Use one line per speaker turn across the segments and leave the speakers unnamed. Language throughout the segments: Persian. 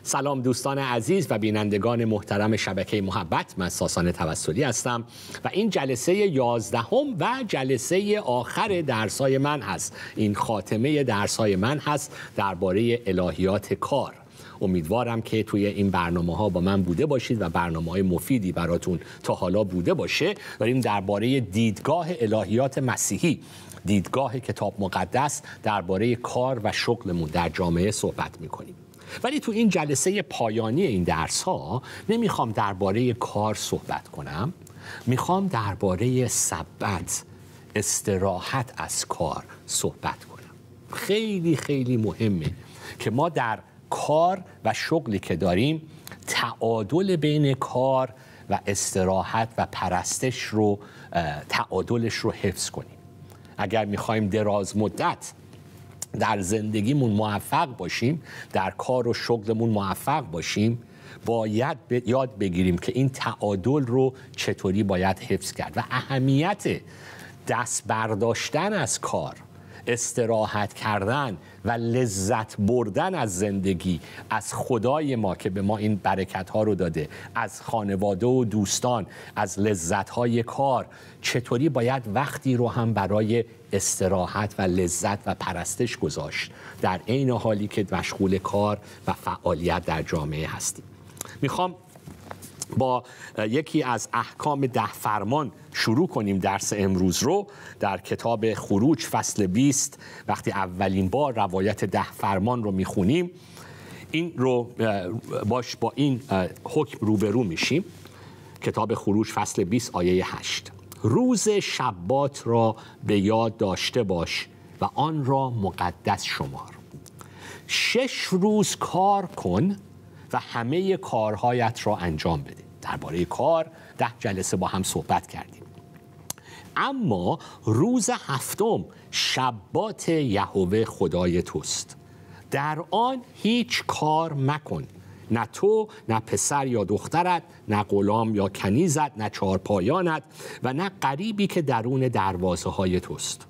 سلام دوستان عزیز و بینندگان محترم شبکه محبت، من ساسان توسلی هستم و این جلسه 11 و جلسه آخر درسای من هست. این خاتمه درسای من هست درباره الهیات کار. امیدوارم که توی این برنامه ها با من بوده باشید و برنامه های مفیدی براتون تا حالا بوده باشه. داریم درباره دیدگاه الهیات مسیحی، دیدگاه کتاب مقدس درباره کار و شغلمون در جامعه صحبت میکنیم. ولی تو این جلسه پایانی این درس ها نمیخوام درباره کار صحبت کنم، میخوام درباره سبت، استراحت از کار صحبت کنم. خیلی خیلی مهمه که ما در کار و شغلی که داریم تعادل بین کار و استراحت و پرستش رو تعادلش رو حفظ کنیم. اگر میخوایم دراز مدت در زندگیمون موفق باشیم، در کار و شغلمون موفق باشیم، باید یاد بگیریم که این تعادل رو چطوری باید حفظ کرد و اهمیت دست برداشتن از کار، استراحت کردن و لذت بردن از زندگی، از خدای ما که به ما این برکت ها رو داده، از خانواده و دوستان، از لذت های کار، چطوری باید وقتی رو هم برای استراحت و لذت و پرستش گذاشت در عین حالی که مشغول کار و فعالیت در جامعه هستیم. میخوام با یکی از احکام 10 فرمان شروع کنیم درس امروز رو. در کتاب خروج فصل 20 وقتی اولین بار روایت 10 فرمان رو میخونیم، این رو با این حکم روبرو میشیم. کتاب خروج فصل 20 آیه 8: روز شبات را به یاد داشته باش و آن را مقدس شمار. 6 روز کار کن و همه کارهایت را انجام بده. درباره کار 10 جلسه با هم صحبت کردیم. اما روز 7 شبات یهوه خدای توست. در آن هیچ کار مکن، نه تو، نه پسر یا دخترت، نه غلام یا کنیزت، نه چارپایانت و نه غریبی که درون دروازه های توست.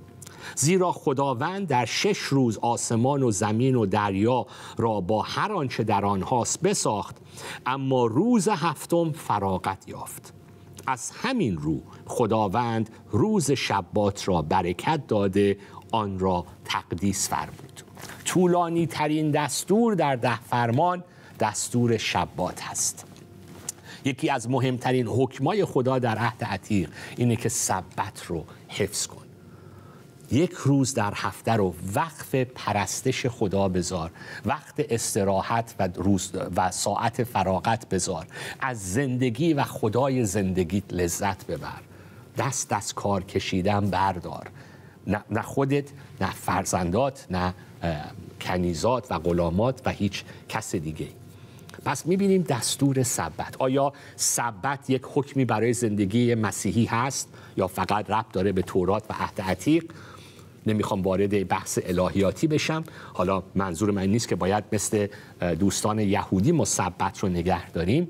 زیرا خداوند در 6 روز آسمان و زمین و دریا را با هر آنچه در آنهاست بساخت، اما روز 7 فراغت یافت. از همین رو خداوند روز شبات را برکت داده، آن را تقدیس فرمود. طولانی ترین دستور در 10 فرمان دستور شبات هست. یکی از مهمترین حکمای خدا در عهد عتیق اینه که سبت رو حفظ کن. 1 روز در هفته رو وقف پرستش خدا بذار، وقت استراحت و ساعت فراغت بذار. از زندگی و خدای زندگیت لذت ببر. دست از کار کشیدن بردار. نه خودت، نه فرزندات، نه کنیزات و غلامات و هیچ کس دیگه. پس میبینیم دستور سبت. آیا سبت یک حکمی برای زندگی مسیحی هست یا فقط ربط داره به تورات و عهد عتیق؟ نمیخوام وارد بحث الهیاتی بشم. حالا منظور من نیست که باید مثل دوستان یهودی ما سبت رو نگه داریم.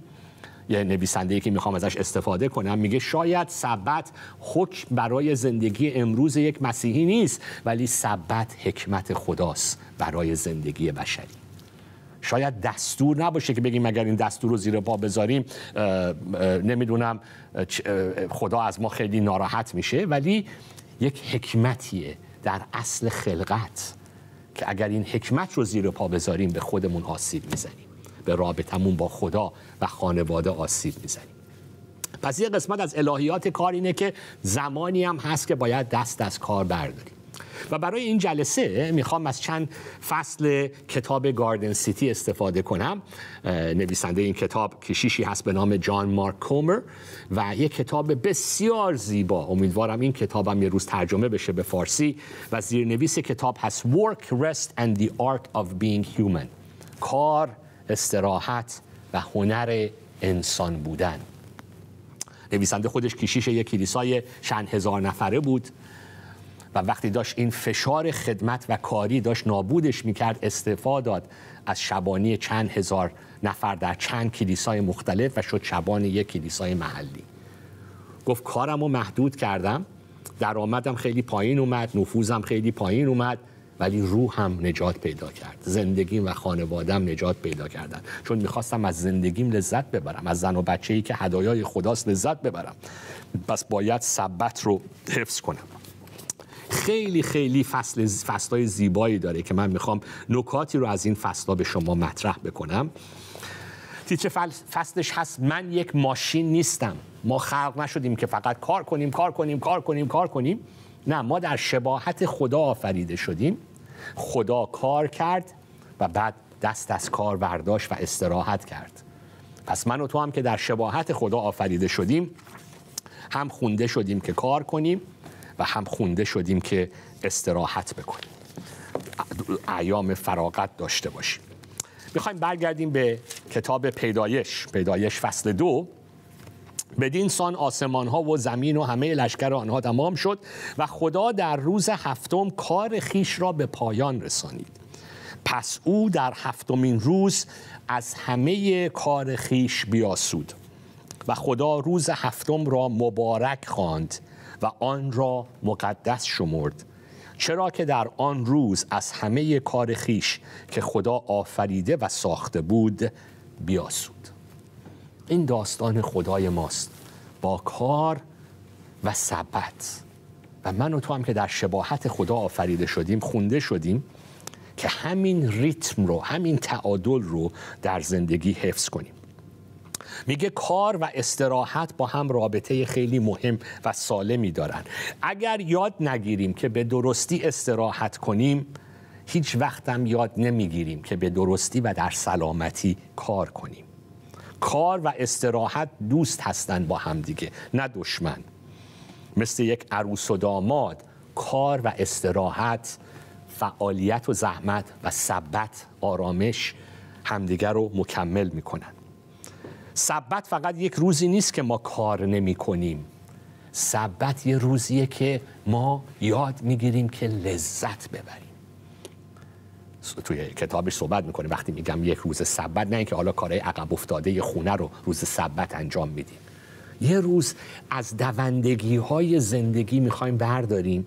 یه نویسنده‌ای که میخوام ازش استفاده کنم میگه شاید سبت حکم برای زندگی امروز یک مسیحی نیست، ولی سبت حکمت خداست برای زندگی بشری. شاید دستور نباشه که بگیم اگر این دستور رو زیر پا بذاریم نمیدونم خدا از ما خیلی ناراحت میشه، ولی یک حکمتیه در اصل خلقت که اگر این حکمت رو زیر پا بذاریم به خودمون آسیب میزنیم، به رابطمون با خدا و خانواده آسیب میزنیم. پس یه قسمت از الهیات کار اینه که زمانی هم هست که باید دست از کار برداریم. و برای این جلسه میخوام از چند فصل کتاب گاردن سیتی استفاده کنم. نویسنده این کتاب کشیشی هست به نام جان مارک کومر و یک کتاب بسیار زیبا. امیدوارم این کتابم یه روز ترجمه بشه به فارسی و زیرنویس کتاب هست Work, Rest and the Art of Being Human. کار، استراحت و هنر انسان بودن. نویسنده خودش کشیش یک کلیسای چند هزار نفره بود و وقتی داشت این فشار خدمت و کاری داشت نابودش میکرد، استعفا داد از شبانی چند هزار نفر در چند کلیسای مختلف و شد شبان یک کلیسای محلی. گفت کارمو محدود کردم، درآمدم خیلی پایین اومد، نفوذم خیلی پایین اومد، ولی روحم نجات پیدا کرد، زندگیم و خانوادم نجات پیدا کردن، چون میخواستم از زندگیم لذت ببرم، از زن و بچه‌ای که هدایای خداست لذت ببرم. پس باید سبت رو حفظ کنم. خیلی خیلی فصلای زیبایی داره که من میخوام نکاتی رو از این فصل‌ها به شما مطرح بکنم. تیتر فصلش هست من یک ماشین نیستم. ما خلق نشدیم که فقط کار کنیم کار کنیم کار کنیم کار کنیم. نه، ما در شباهت خدا آفریده شدیم. خدا کار کرد و بعد دست از کار برداشت و استراحت کرد. پس من و تو هم که در شباهت خدا آفریده شدیم، هم خونده شدیم که کار کنیم و هم خونده شدیم که استراحت بکنیم، ایام فراغت داشته باشیم. میخوایم برگردیم به کتاب پیدایش فصل 2. بدین سان آسمان ها و زمین و همه لشکر آنها تمام شد و خدا در روز هفتم کار خیش را به پایان رسانید. پس او در هفتمین روز از همه کار خیش بیاسود و خدا روز هفتم را مبارک خواند و آن را مقدس شمرد، چرا که در آن روز از همه کار خیش که خدا آفریده و ساخته بود بیاسود. این داستان خدای ماست با کار و سبت. و من و تو هم که در شباهت خدا آفریده شدیم، خونده شدیم که همین ریتم رو، همین تعادل رو در زندگی حفظ کنیم. میگه کار و استراحت با هم رابطه خیلی مهم و سالمی دارن. اگر یاد نگیریم که به درستی استراحت کنیم، هیچ وقت هم یاد نمیگیریم که به درستی و در سلامتی کار کنیم. کار و استراحت دوست هستن با هم دیگه، نه دشمن. مثل یک عروس و داماد، کار و استراحت، فعالیت و زحمت و سبت، آرامش همدیگر رو مکمل میکنن. سبت فقط یک روزی نیست که ما کار نمی کنیم. سبت یه روزیه که ما یاد میگیریم که لذت ببریم. توی کتابش صحبت میکنه وقتی میگم یک روز سبت، نه اینکه حالا کارهای عقب افتاده خونه رو روز سبت انجام میدیم. یه روز از دوندگی های زندگی میخوایم برداریم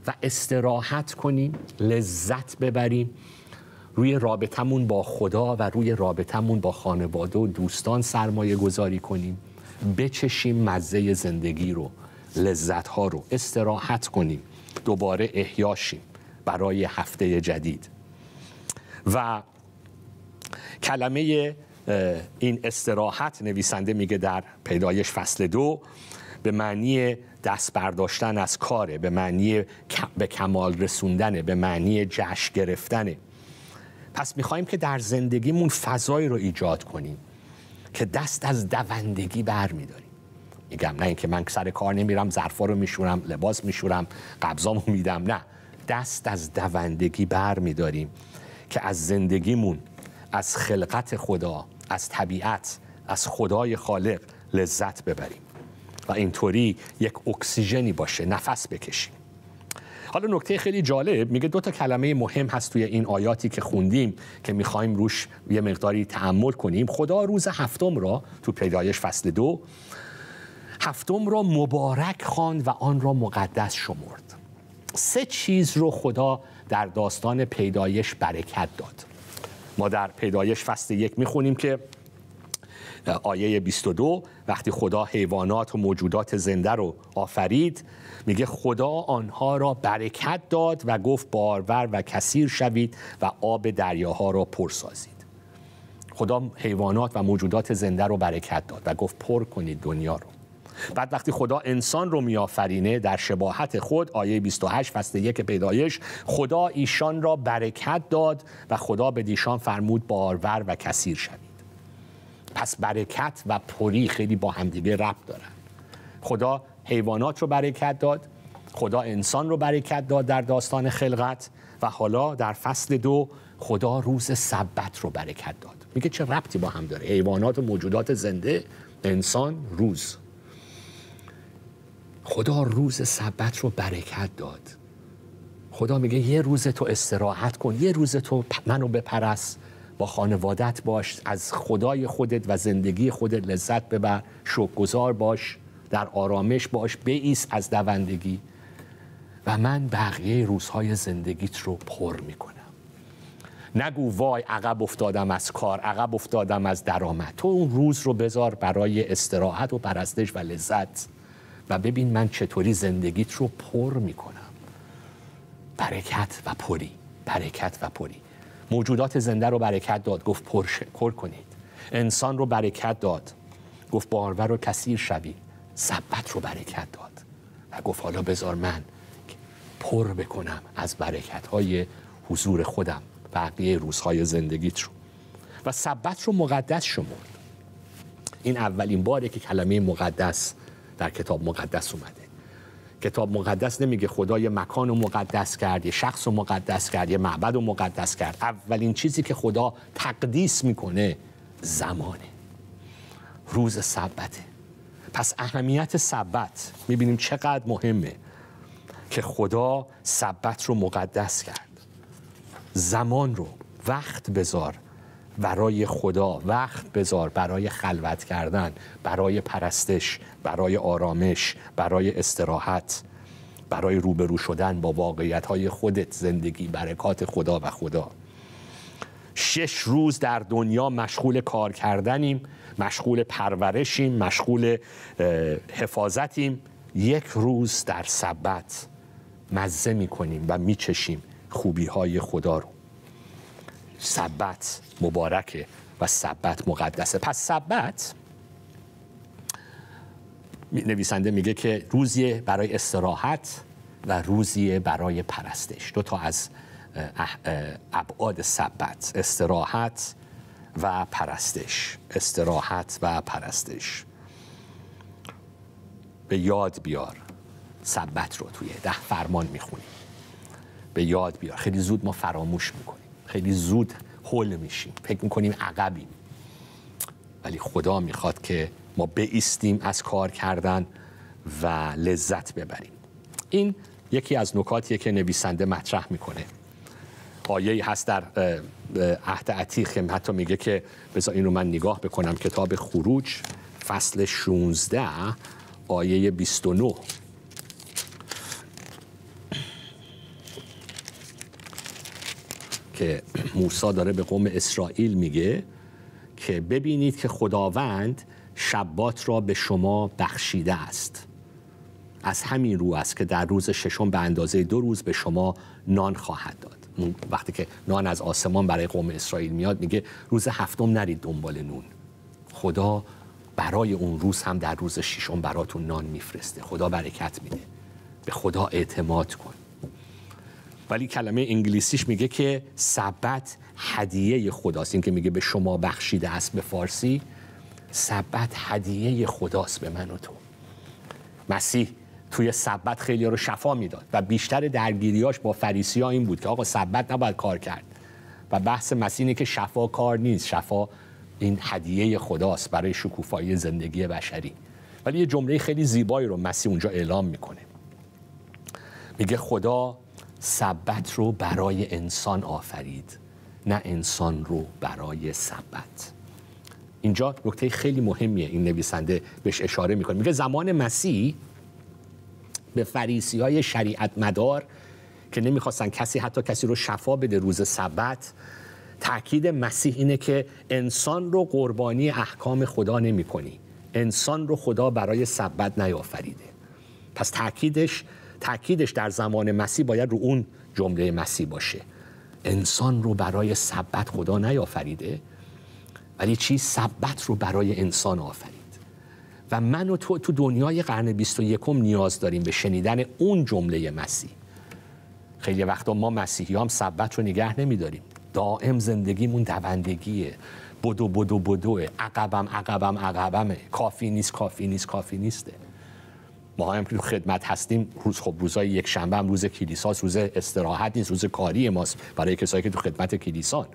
و استراحت کنیم، لذت ببریم، روی رابطمون با خدا و روی رابطمون با خانواده و دوستان سرمایه گذاری کنیم، بچشیم مزه زندگی رو، لذت‌ها رو، استراحت کنیم، دوباره احیاشیم برای هفته جدید. و کلمه این استراحت نویسنده میگه در پیدایش فصل 2 به معنی دست برداشتن از کاره، به معنی به کمال رسوندنه، به معنی جشن گرفتنه. پس میخوایم که در زندگیمون فضایی رو ایجاد کنیم که دست از دوندگی بر میداریم. میگم نه اینکه من سر کار نمیرم، ظرفا رو میشورم، لباس میشورم، قبضامو میدم، نه، دست از دوندگی بر میداریم که از زندگیمون، از خلقت خدا، از طبیعت، از خدای خالق لذت ببریم و اینطوری یک اکسیژنی باشه، نفس بکشیم. حالا نکته خیلی جالب، میگه 2 کلمه مهم هست توی این آیاتی که خوندیم که میخوایم روش یه مقداری تأمل کنیم. خدا روز هفتم را تو پیدایش فصل 2 هفتم را مبارک خواند و آن را مقدس شمرد. 3 چیز رو خدا در داستان پیدایش برکت داد. ما در پیدایش فصل 1 میخونیم که آیه 22 وقتی خدا حیوانات و موجودات زنده رو آفرید، میگه خدا آنها را برکت داد و گفت بارور و کثیر شوید و آب دریاها را پر سازید. خدا حیوانات و موجودات زنده رو برکت داد و گفت پر کنید دنیا رو. بعد وقتی خدا انسان رو میآفرینه در شباهت خود، آیه 28 فصل 1 پیدایش، خدا ایشان را برکت داد و خدا به ایشان فرمود بارور و کثیر شوید. پس برکت و پری خیلی با همدیگه ربط دارن. خدا حیوانات رو برکت داد، خدا انسان رو برکت داد در داستان خلقت و حالا در فصل 2 خدا روز سبت رو برکت داد. میگه چه ربطی با هم داره؟ حیوانات و موجودات زنده، انسان، روز. خدا روز سبت رو برکت داد. خدا میگه یه روز تو استراحت کن، یه روز تو منو بپرست، با خانوادت باش، از خدای خودت و زندگی خودت لذت ببر، شکرگزار باش، در آرامش باش، بایست از دوندگی و من بقیه روزهای زندگیت رو پر میکنم. نگو وای عقب افتادم از کار، عقب افتادم از درآمد. تو اون روز رو بذار برای استراحت و پرستش و لذت و ببین من چطوری زندگیت رو پر میکنم. برکت و پری، برکت و پری. موجودات زنده رو برکت داد، گفت پر کنید. انسان رو برکت داد، گفت بارور و کثیر شوید. سبت رو برکت داد و گفت حالا بذار من پر بکنم از برکت‌های حضور خودم بقیه روزهای زندگیت رو. و سبت رو مقدس شمرد. این اولین باره که کلمه مقدس در کتاب مقدس اومده. کتاب مقدس نمیگه خدا یه مکان رو مقدس کرد، یه شخص رو مقدس کرد، یه معبد رو مقدس کرد. اولین چیزی که خدا تقدیس میکنه زمانه، روز سبته. پس اهمیت سبت میبینیم چقدر مهمه که خدا سبت رو مقدس کرد. زمان رو، وقت بذار برای خدا، وقت بذار برای خلوت کردن، برای پرستش، برای آرامش، برای استراحت، برای روبرو شدن با واقعیت‌های خودت، زندگی، برکات خدا و خدا. 6 روز در دنیا مشغول کار کردنیم، مشغول پرورشیم، مشغول حفاظتیم. 1 روز در سبت مزه می‌کنیم و می‌چشیم خوبی‌های خدا رو. سبت مبارکه و سبت مقدسه. پس سبت نویسنده میگه که روزیه برای استراحت و روزیه برای پرستش. 2 تا از ابعاد سبت، استراحت و پرستش. استراحت و پرستش. به یاد بیار سبت رو. توی 10 فرمان میخونیم. به یاد بیار. خیلی زود ما فراموش میکنیم، خیلی زود هول میشیم، فکر میکنیم عقبیم، ولی خدا میخواد که ما بایستیم از کار کردن و لذت ببریم. این یکی از نکاتیه که نویسنده مطرح میکنه. آیه‌ای هست در عهد عتیق که حتی میگه که بذار این رو من نگاه بکنم، کتاب خروج فصل 16 آیه 29 که موسی داره به قوم اسرائیل میگه که ببینید که خداوند شبات را به شما بخشیده است. از همین رو است که در روز ششم به اندازه 2 روز به شما نان خواهد داد. وقتی که نان از آسمان برای قوم اسرائیل میاد میگه روز 7 نرید دنبال نون. خدا برای اون روز هم در روز 6 براتون نان میفرسته. خدا برکت میده. به خدا اعتماد کن. ولی کلمه انگلیسیش میگه که سبت هدیه خداست. این که میگه به شما بخشیده است به فارسی، سبت هدیه خداست به من و تو. مسیح توی سبت خیلی رو شفا میداد و بیشتر درگیریاش با فریسی‌ها این بود که آقا سبت نباید کار کرد و بحث مسیح اینه که شفا کار نیست، شفا این هدیه خداست برای شکوفایی زندگی بشری. ولی یه جمله خیلی زیبایی رو مسیح اونجا اعلام میکنه. میگه خدا سبت رو برای انسان آفرید، نه انسان رو برای سبت. اینجا نکته خیلی مهمیه، این نویسنده بهش اشاره میکنه. میگه زمان مسیح به فریسی‌های شریعت مدار که نمیخواستن حتی کسی رو شفا بده روز سبت، تأکید مسیح اینه که انسان رو قربانی احکام خدا نمی کنی. انسان رو خدا برای سبت نیافریده. پس تأکیدش در زمان مسیح باید رو اون جمله مسیح باشه. انسان رو برای سبت خدا نیافریده، ولی چی؟ سبت رو برای انسان آفرید. و من و تو دنیای قرن 21 نیاز داریم به شنیدن اون جمله مسیح. خیلی وقتا ما مسیحی هم سبت رو نگه نمیداریم. دائم زندگیمون دوندگیه، بدوه، عقبمه، کافی نیسته. ما هم که خدمت هستیم، روزهای یک شنبه هم روز کلیساست، روز استراحت نیست، روز کاری ماست برای کسایی که تو خدمت کلیسان.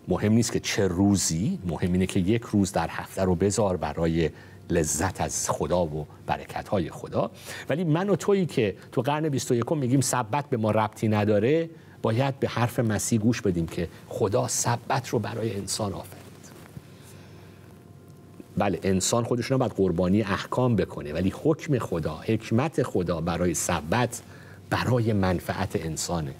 مهم نیست که چه روزی، مهم اینه که 1 روز در هفته رو بذار برای لذت از خدا و برکت‌های خدا. ولی من و تویی که تو قرن 21 میگیم سبت به ما ربطی نداره، باید به حرف مسیح گوش بدیم که خدا سبت رو برای انسان آفرید. بله انسان خودش رو باید قربانی احکام بکنه، ولی حکم خدا، حکمت خدا برای سبت برای منفعت انسانه،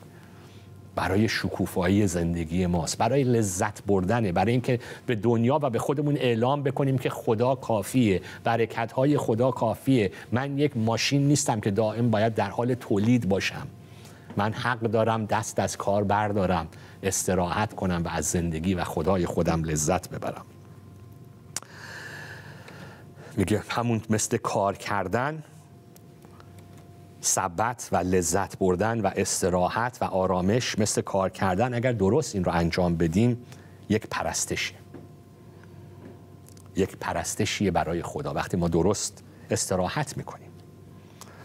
برای شکوفایی زندگی ماست، برای لذت بردنه، برای اینکه به دنیا و به خودمون اعلام بکنیم که خدا کافیه، برکت‌های خدا کافیه. من یک ماشین نیستم که دائم باید در حال تولید باشم. من حق دارم دست از کار بردارم، استراحت کنم و از زندگی و خدای خودم لذت ببرم. میگه همون مثل کار کردن، سبت و لذت بردن و استراحت و آرامش، مثل کار کردن اگر درست این رو انجام بدیم یک پرستشیه. یک پرستشیه برای خدا. وقتی ما درست استراحت میکنیم،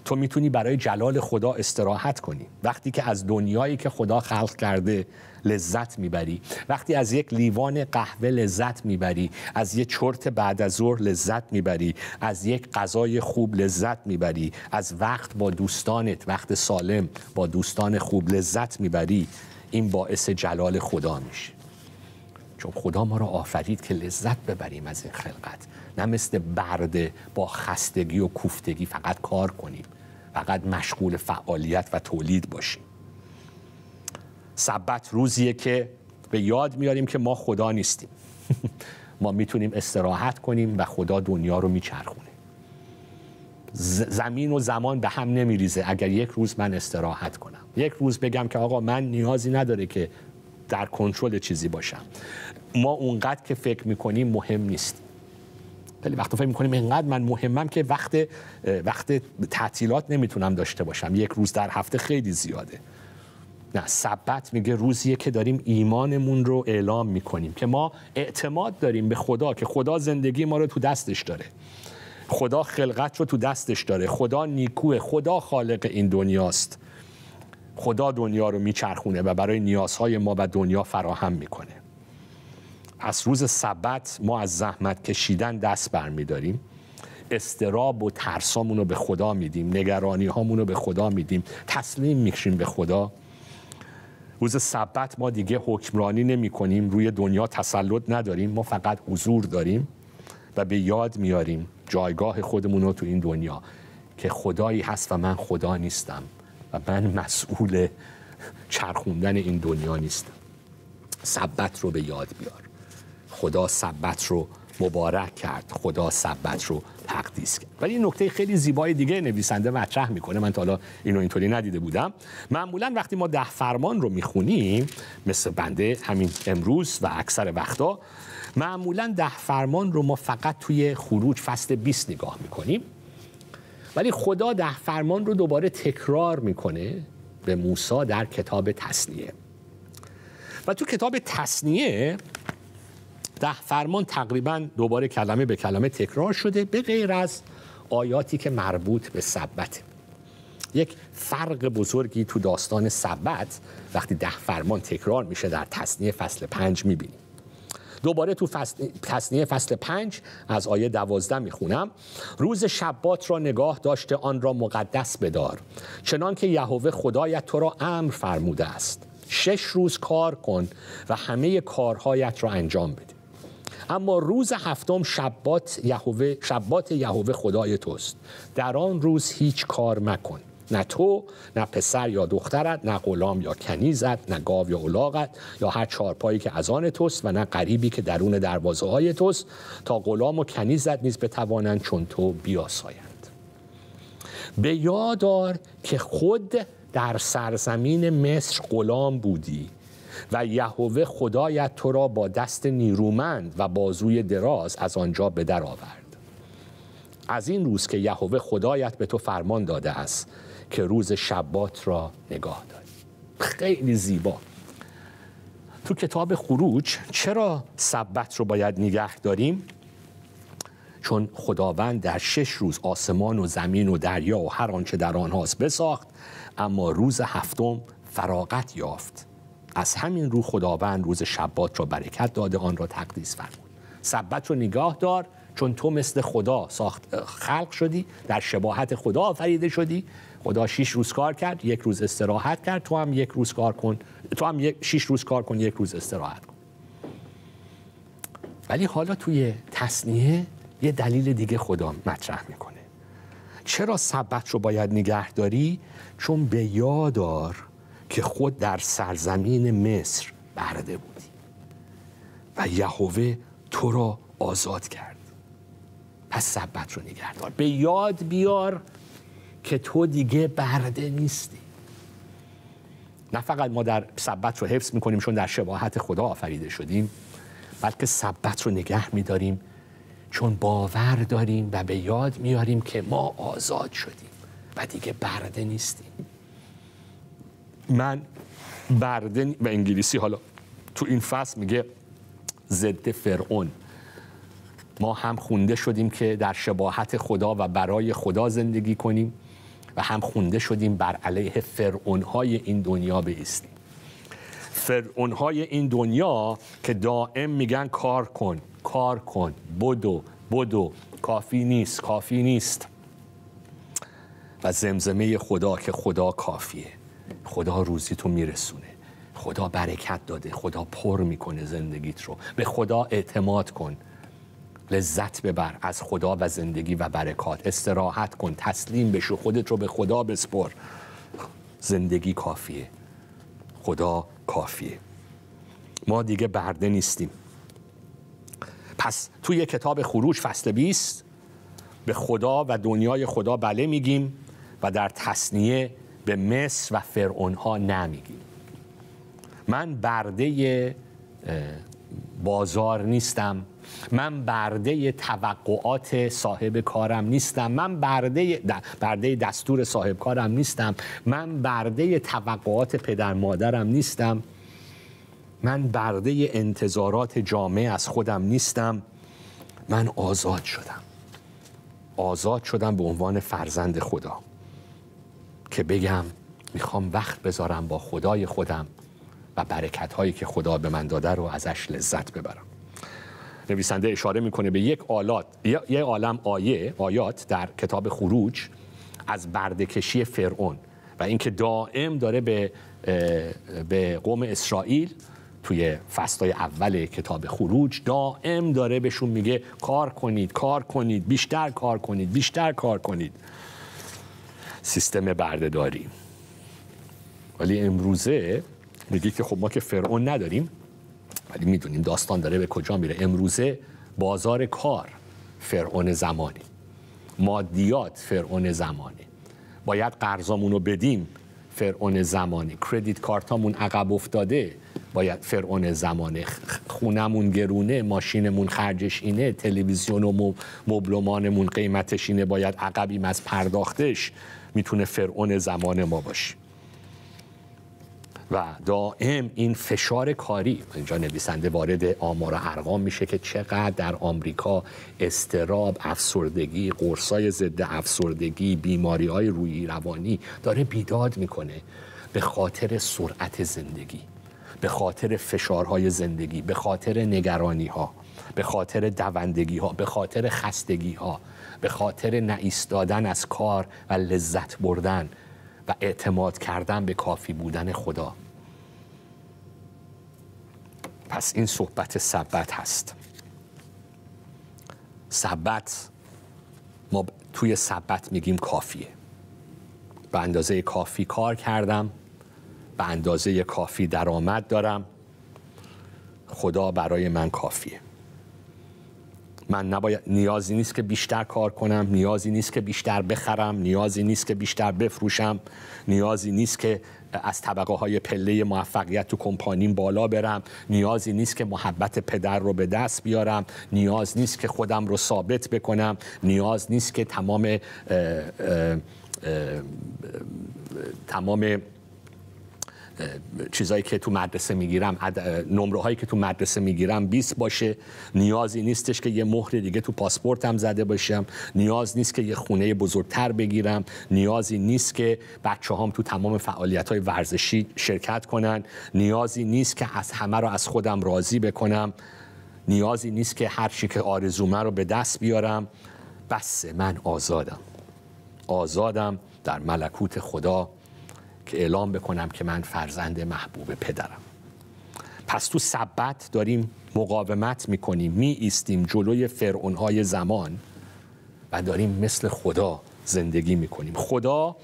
تو میتونی برای جلال خدا استراحت کنی. وقتی که از دنیایی که خدا خلق کرده لذت میبری، وقتی از یک لیوان قهوه لذت میبری، از یک چرت بعد از ظهر لذت میبری، از یک غذای خوب لذت میبری، از وقت با دوستانت، وقت سالم با دوستان خوب لذت میبری، این باعث جلال خدا میشه. چون خدا ما را آفرید که لذت ببریم از این خلقت، نه مثل برده با خستگی و کوفتگی فقط کار کنیم، فقط مشغول فعالیت و تولید باشیم. سبت روزیه که به یاد میاریم که ما خدا نیستیم. ما میتونیم استراحت کنیم و خدا دنیا رو میچرخونه. زمین و زمان به هم نمیریزه اگر یک روز من استراحت کنم، یک روز بگم که آقا من نیازی نداره که در کنترل چیزی باشم. ما اونقدر که فکر میکنیم مهم نیستیم. خیلی وقتا فکر میکنیم اینقدر من مهمم که وقت تعطیلات نمیتونم داشته باشم، یک روز در هفته خیلی زیاده. نه، سبت میگه روزیه که داریم ایمانمون رو اعلام میکنیم، که ما اعتماد داریم به خدا، که خدا زندگی ما رو تو دستش داره، خدا خلقت رو تو دستش داره، خدا نیکوه، خدا خالق این دنیاست، خدا دنیا رو میچرخونه و برای نیازهای ما و دنیا فراهم میکنه. از روز سبت ما از زحمت کشیدن دست برمیداریم، استراب و ترسامون رو به خدا میدیم، نگرانی هامون رو به خدا میدیم، تسلیم میشیم به خدا. روز سبت ما دیگه حکمرانی نمی کنیم، روی دنیا تسلط نداریم، ما فقط حضور داریم و به یاد میاریم جایگاه خودمون رو تو این دنیا، که خدایی هست و من خدا نیستم و من مسئول چرخوندن این دنیا نیستم. سبت رو به یاد بیار. خدا سبت رو مبارک کرد، خدا سبت رو تقدیس کرد. ولی این نکته خیلی زیبای دیگه نویسنده مطرح میکنه، من تا حالا اینو اینطوری ندیده بودم. معمولا وقتی ما 10 فرمان رو میخونیم، مثل بنده همین امروز و اکثر وقتا، معمولا 10 فرمان رو ما فقط توی خروج فصل 20 نگاه میکنیم، ولی خدا 10 فرمان رو دوباره تکرار میکنه به موسی در کتاب تثنیه. و تو کتاب تثنیه 10 فرمان تقریبا دوباره کلمه به کلمه تکرار شده، به غیر از آیاتی که مربوط به سبت. یک فرق بزرگی تو داستان سبت وقتی 10 فرمان تکرار میشه در تثنیه فصل 5 میبینیم. دوباره تو تثنیه فصل 5 از آیه 12 میخونم: روز شبات را نگاه داشته آن را مقدس بدار، چنان که یهوه خدایت تو را امر فرموده است. 6 روز کار کن و همه کارهایت را انجام بده، اما روز هفتم شبات یهوه خدای توست. در آن روز هیچ کار مکن، نه تو، نه پسر یا دخترت، نه غلام یا کنیزت، نه گاو یا الاغت، یا هر چارپایی که از آن توست، و نه غریبی که درون دروازه های توست، تا غلام و کنیزت نیز بتوانند چون تو بیاسایند. به یاد دار که خود در سرزمین مصر غلام بودی و یهوه خدایت تو را با دست نیرومند و بازوی دراز از آنجا به در آورد. از این روز که یهوه خدایت به تو فرمان داده است که روز شبات را نگاه داری. خیلی زیبا. تو کتاب خروج چرا سبت رو باید نگه داریم؟ چون خداوند در 6 روز آسمان و زمین و دریا و هر آنچه در آنهاست بساخت، اما روز هفتم فراغت یافت. از همین رو خداوند روز شبات را برکت داده، آن را تقدیس فرمود. سبت رو نگاه دار، چون تو مثل خدا خلق شدی، در شباهت خدا آفریده شدی. خدا 6 روز کار کرد، 1 روز استراحت کرد، تو هم 1 روز کار کن، تو هم 6 روز کار کن، 1 روز استراحت کن. ولی حالا توی تثنیه یه دلیل دیگه خدا مطرح میکنه. چرا سبت رو باید نگه داری؟ چون به یاد دار که خود در سرزمین مصر برده بودی و یهوه تو را آزاد کرد. پس سبت رو نگه دار. به یاد بیار که تو دیگه برده نیستی. نه فقط ما در سبت رو حفظ میکنیم چون در شباهت خدا آفریده شدیم، بلکه سبت رو نگه میداریم چون باور داریم و به یاد میاریم که ما آزاد شدیم و دیگه برده نیستیم. من برده و انگلیسی حالا تو این فصل میگه ضد فرعون. ما هم خونده شدیم که در شباهت خدا و برای خدا زندگی کنیم و هم خونده شدیم بر علیه فرعون‌های این دنیا بایستیم. فرعون‌های این دنیا که دائم میگن کار کن، کار کن، بدو، کافی نیست، کافی نیست. و زمزمه خدا که خدا کافیه، خدا روزی تو میرسونه، خدا برکت داده، خدا پر میکنه زندگیت رو. به خدا اعتماد کن، لذت ببر از خدا و زندگی و برکات، استراحت کن، تسلیم بشو، خودت رو به خدا بسپر. زندگی کافیه، خدا کافیه، ما دیگه برده نیستیم. پس توی کتاب خروج فصل 20 به خدا و دنیای خدا بله میگیم و در تثنیه به مصر و فرعونها نمیگیم. من برده بازار نیستم، من برده توقعات صاحب کارم نیستم، من برده دستور صاحب کارم نیستم، من برده توقعات پدر مادرم نیستم، من برده انتظارات جامعه از خودم نیستم. من آزاد شدم، آزاد شدم به عنوان فرزند خدا که بگم میخوام وقت بذارم با خدای خودم و برکت هایی که خدا به من داده رو ازش لذت ببرم. نویسنده اشاره میکنه به یک عالم آیات در کتاب خروج از برده‌کشی فرعون و اینکه دائم داره به قوم اسرائیل توی فصل‌های اول کتاب خروج دائم داره بهشون میگه کار کنید، کار کنید، بیشتر کار کنید، بیشتر کار کنید. سیستم بردهداری. ولی امروزه میگه که خب ما که فرعون نداریم، ولی میدونیم داستان داره به کجا میره. امروزه بازار کار فرعون زمانه، مادیات فرعون زمانه، باید قرضامون رو بدیم فرعون زمانه، کردیت کارتامون عقب افتاده باید فرعون زمانه، خونمون گرونه، ماشینمون خرجش اینه، تلویزیون و مبلمانمون قیمتش اینه، باید عقبیم از پرداختش، میتونه فرعون زمان ما باشه. و دائم این فشار کاری، اینجا نویسنده وارد آمار و ارقام میشه که چقدر در آمریکا اضطراب، افسردگی، قرصای ضد افسردگی، بیماری‌های روحی روانی داره بیداد میکنه به خاطر سرعت زندگی، به خاطر فشارهای زندگی، به خاطر نگرانی‌ها، به خاطر دوندگی‌ها، به خاطر خستگی‌ها، به خاطر نایستادن از کار و لذت بردن و اعتماد کردن به کافی بودن خدا. پس این صحبت سبت هست. سبت، ما توی سبت میگیم کافیه. به اندازه کافی کار کردم، به اندازه کافی درآمد دارم، خدا برای من کافیه. من نیازی نیست که بیشتر کار کنم، نیازی نیست که بیشتر بخرم، نیازی نیست که بیشتر بفروشم، نیازی نیست که از طبقه های پله موفقیت تو کمپانیم بالا برم، نیازی نیست که محبت پدر رو به دست بیارم، نیاز نیست که خودم رو ثابت بکنم، نیاز نیست که تمام چیزایی که تو مدرسه میگیرم، نمره هایی که تو مدرسه میگیرم 20 باشه، نیازی نیستش که یه مهر دیگه تو پاسپورتم زده باشم، نیاز نیست که یه خونه بزرگتر بگیرم، نیازی نیست که بچه‌هام تو تمام فعالیت‌های ورزشی شرکت کنن، نیازی نیست که از همه رو از خودم راضی بکنم، نیازی نیست که هر چی که آرزومه رو به دست بیارم. بس من آزادم در ملکوت خدا که اعلام بکنم که من فرزند محبوب پدرم. پس تو سبت داریم مقاومت میکنیم، می ایستیم جلوی فرعونهای زمان و داریم مثل خدا زندگی میکنیم. خدا،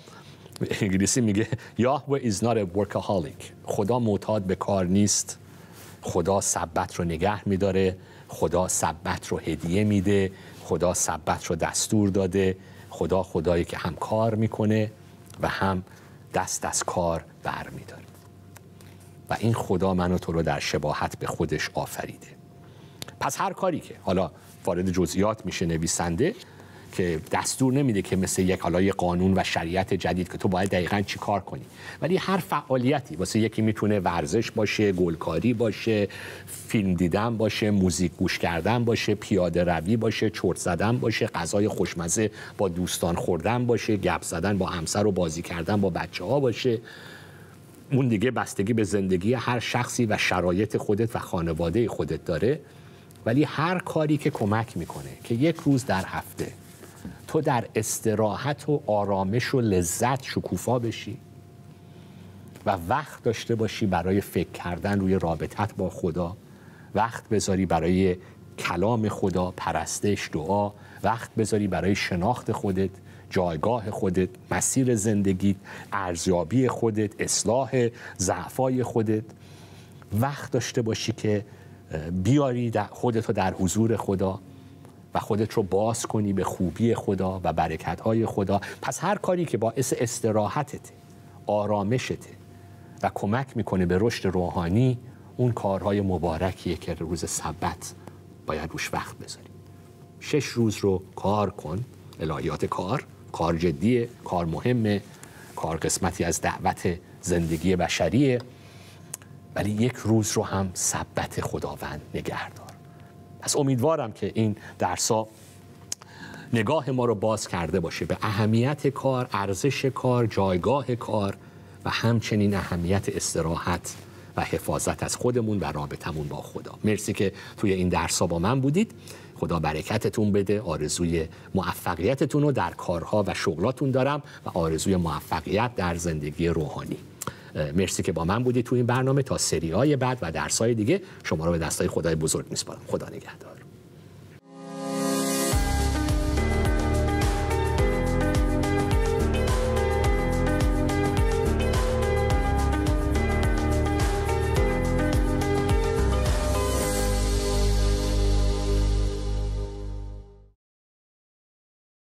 انگلیسی میگه یهوه is not a workaholic. خدا معتاد به کار نیست. خدا سبت رو نگه میداره. خدا سبت رو هدیه میده. خدا سبت رو دستور داده. خدا خدایی که هم کار میکنه و هم دست از کار بر میداره. و این خدا من و تو رو در شباهت به خودش آفریده. پس هر کاری که حالا وارد جزئیات میشه نویسنده که دستور نمیده که مثل یک قانون و شریعت جدید که تو باید دقیقاً چی کار کنی، ولی هر فعالیتی واسه یکی میتونه ورزش باشه، گلکاری باشه، فیلم دیدن باشه، موزیک گوش کردن باشه، پیاده روی باشه، چرت زدن باشه، غذای خوشمزه با دوستان خوردن باشه، گپ زدن با همسر و بازی کردن با بچه‌ها باشه. اون دیگه بستگی به زندگی هر شخصی و شرایط خودت و خانواده خودت داره، ولی هر کاری که کمک میکنه که یک روز در هفته تو در استراحت و آرامش و لذت شکوفا بشی و وقت داشته باشی برای فکر کردن روی رابطت با خدا، وقت بذاری برای کلام خدا، پرستش، دعا، وقت بذاری برای شناخت خودت، جایگاه خودت، مسیر زندگیت، ارزیابی خودت، اصلاح ضعفای خودت، وقت داشته باشی که بیاری خودت رو در حضور خدا و خودت رو باز کنی به خوبی خدا و برکت‌های خدا. پس هر کاری که باعث استراحتته، آرامشته و کمک میکنه به رشد روحانی، اون کارهای مبارکیه که روز سبت باید روش وقت بذاری. 6 روز رو کار کن. الهیات کار جدیه، کار مهمه، کار قسمتی از دعوت زندگی بشریه، ولی 1 روز رو هم سبت خداوند نگه دار. پس امیدوارم که این درس‌ها نگاه ما رو باز کرده باشه به اهمیت کار، ارزش کار، جایگاه کار و همچنین اهمیت استراحت و حفاظت از خودمون و رابطمون با خدا. مرسی که توی این درس‌ها با من بودید. خدا برکتتون بده. آرزوی موفقیتتون رو در کارها و شغلاتون دارم و آرزوی موفقیت در زندگی روحانی. مرسی که با من بودید تو این برنامه. تا سری‌های بعد و درس‌های دیگه شما رو به دستای خدای بزرگ میسپارم. خدا نگهدار.